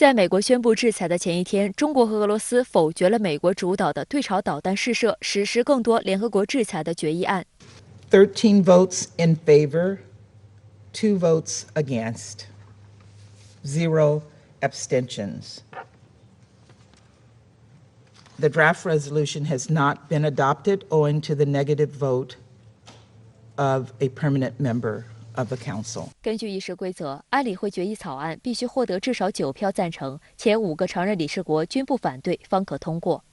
在美国宣布制裁的前一天，中国和俄罗斯否决了美国主导的对朝导弹试射实施更多联合国制裁的决议案。13 votes in favor, 2 votes against, 0 abstentions. The draft resolution has not been adopted owing to the negative vote of a permanent member of the Council. 根据议事规则，安理会决议草案必须获得至少9票赞成，且5个常任理事国均不反对，方可通过。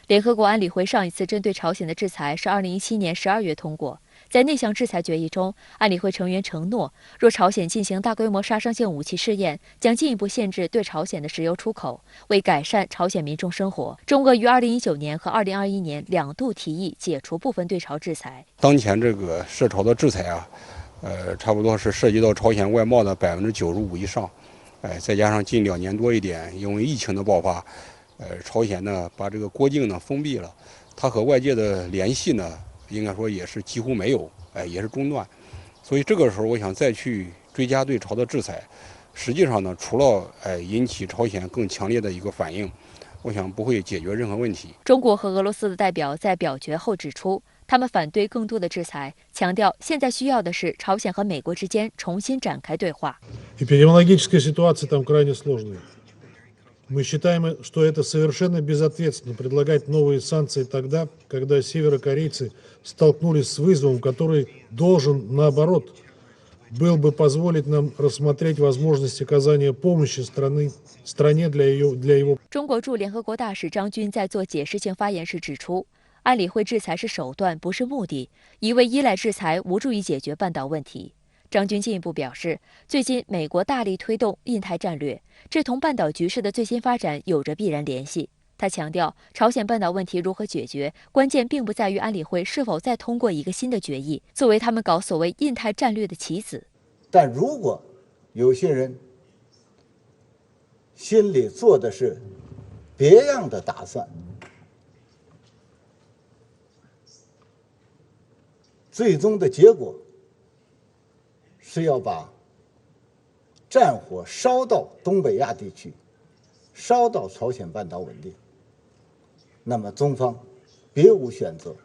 联合国安理会上一次针对朝鲜的制裁是2017年12月通过。在那项制裁决议中，安理会成员承诺，若朝鲜进行大规模杀伤性武器试验，将进一步限制对朝鲜的石油出口。为改善朝鲜民众生活，中俄于2019年和2021年2度提议解除部分对朝制裁。当前这个涉朝的制裁啊，差不多是涉及到朝鲜外贸的95%以上，再加上近2年多一点，因为疫情的爆发，朝鲜呢把这个国境呢封闭了，它和外界的联系呢，应该说也是几乎没有，也是中断。所以这个时候，我想再去追加对朝的制裁，实际上呢，除了引起朝鲜更强烈的一个反应，我想不会解决任何问题。中国和俄罗斯的代表在表决后指出，他们反对更多的制裁，强调现在需要的是朝鲜和美国之间重新展开对话。Эпидемиологическая ситуация там крайне сложная. Мы считаем, что это совершенно безответственно предлагать новые санкции тогда, когда северокорейцы столкнулись с вызовом, который должен, наоборот, был бы позволить нам рассмотреть возможность оказания помощи стране для его. 中国驻联合国大使张军在做解释性发言时指出，安理会制裁是手段，不是目的，一味依赖制裁无助于解决半岛问题。张军进一步表示，最近美国大力推动印太战略，这同半岛局势的最新发展有着必然联系。他强调，朝鲜半岛问题如何解决，关键并不在于安理会是否再通过一个新的决议，作为他们搞所谓印太战略的棋子。但如果有些人心里做的是别样的打算，最终的结果是要把战火烧到东北亚地区，烧到朝鲜半岛稳定，那么中方别无选择，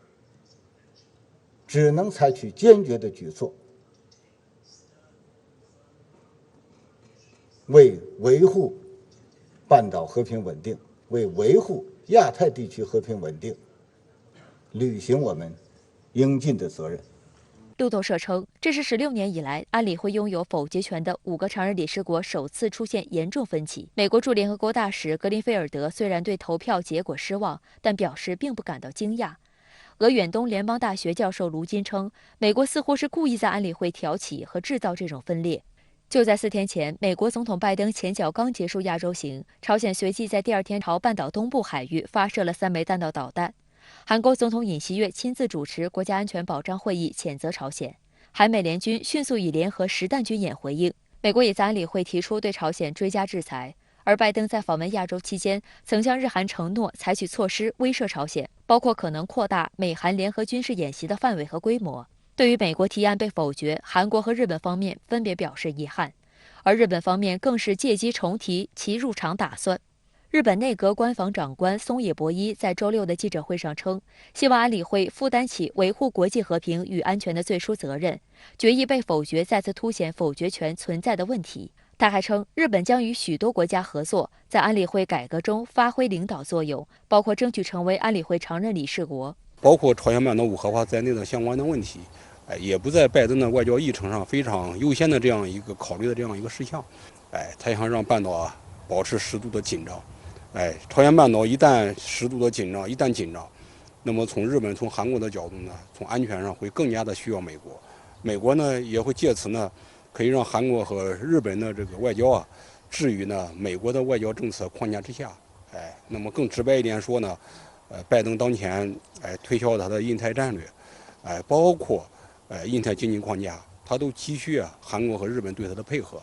只能采取坚决的举措，为维护半岛和平稳定，为维护亚太地区和平稳定，履行我们应尽的责任。路透社称，这是16年以来安理会拥有否决权的5个常任理事国首次出现严重分歧。美国驻联合国大使格林菲尔德虽然对投票结果失望，但表示并不感到惊讶。俄远东联邦大学教授卢金称，美国似乎是故意在安理会挑起和制造这种分裂。就在4天前，美国总统拜登前脚刚结束亚洲行，朝鲜随即在第2天朝半岛东部海域发射了3枚弹道导弹。韩国总统尹锡悦亲自主持国家安全保障会议，谴责朝鲜。韩美联军迅速以联合实弹军演回应。美国也在安理会提出对朝鲜追加制裁。而拜登在访问亚洲期间，曾向日韩承诺采取措施威慑朝鲜，包括可能扩大美韩联合军事演习的范围和规模。对于美国提案被否决，韩国和日本方面分别表示遗憾，而日本方面更是借机重提其入场打算。日本内阁官房长官松野博一在周6的记者会上称，希望安理会负担起维护国际和平与安全的最终责任。决议被否决再次凸显否决权存在的问题。他还称，日本将与许多国家合作，在安理会改革中发挥领导作用，包括争取成为安理会常任理事国，包括朝鲜半岛无核化在内的相关的问题，也不在拜登的外交议程上非常优先的这样一个考虑的这样一个事项。他想让半岛保持适度的紧张。朝鲜半岛一旦适度的紧张，一旦紧张，那么从日本、从韩国的角度呢，从安全上会更加的需要美国。美国呢也会借此呢，可以让韩国和日本的这个外交置于呢美国的外交政策框架之下。那么更直白一点说呢，拜登当前推销他的印太战略，包括印太经济框架，他都急需韩国和日本对他的配合。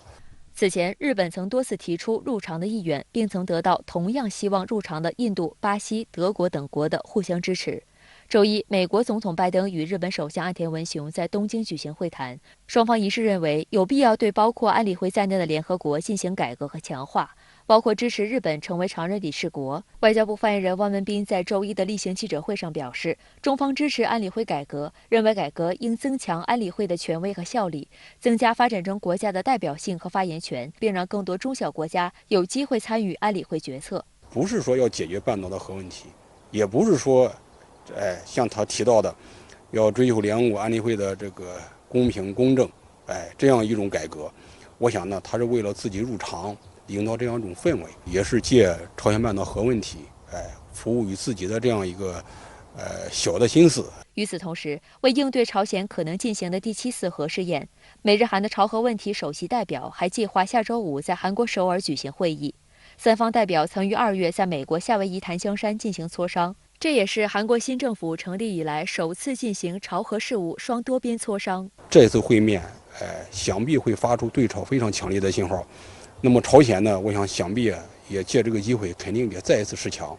此前，日本曾多次提出入常的意愿，并曾得到同样希望入常的印度、巴西、德国等国的互相支持。周一，美国总统拜登与日本首相岸田文雄在东京举行会谈，双方一致认为有必要对包括安理会在内的联合国进行改革和强化，包括支持日本成为常任理事国。外交部发言人汪文斌在周一的例行记者会上表示，中方支持安理会改革，认为改革应增强安理会的权威和效力，增加发展中国家的代表性和发言权，并让更多中小国家有机会参与安理会决策。不是说要解决半岛的核问题，也不是说，像他提到的，要追求联合国安理会的这个公平公正，这样一种改革。我想呢，他是为了自己入场，营造这样一种氛围，也是借朝鲜半岛核问题，服务于自己的这样一个小的心思。与此同时，为应对朝鲜可能进行的第7次核试验，美日韩的朝核问题首席代表还计划下周5在韩国首尔举行会议。三方代表曾于2月在美国夏威夷檀香山进行磋商，这也是韩国新政府成立以来首次进行朝核事务双多边磋商。这次会面，想必会发出对朝非常强烈的信号。那么朝鲜呢，我想想必也借这个机会，肯定也再一次示强。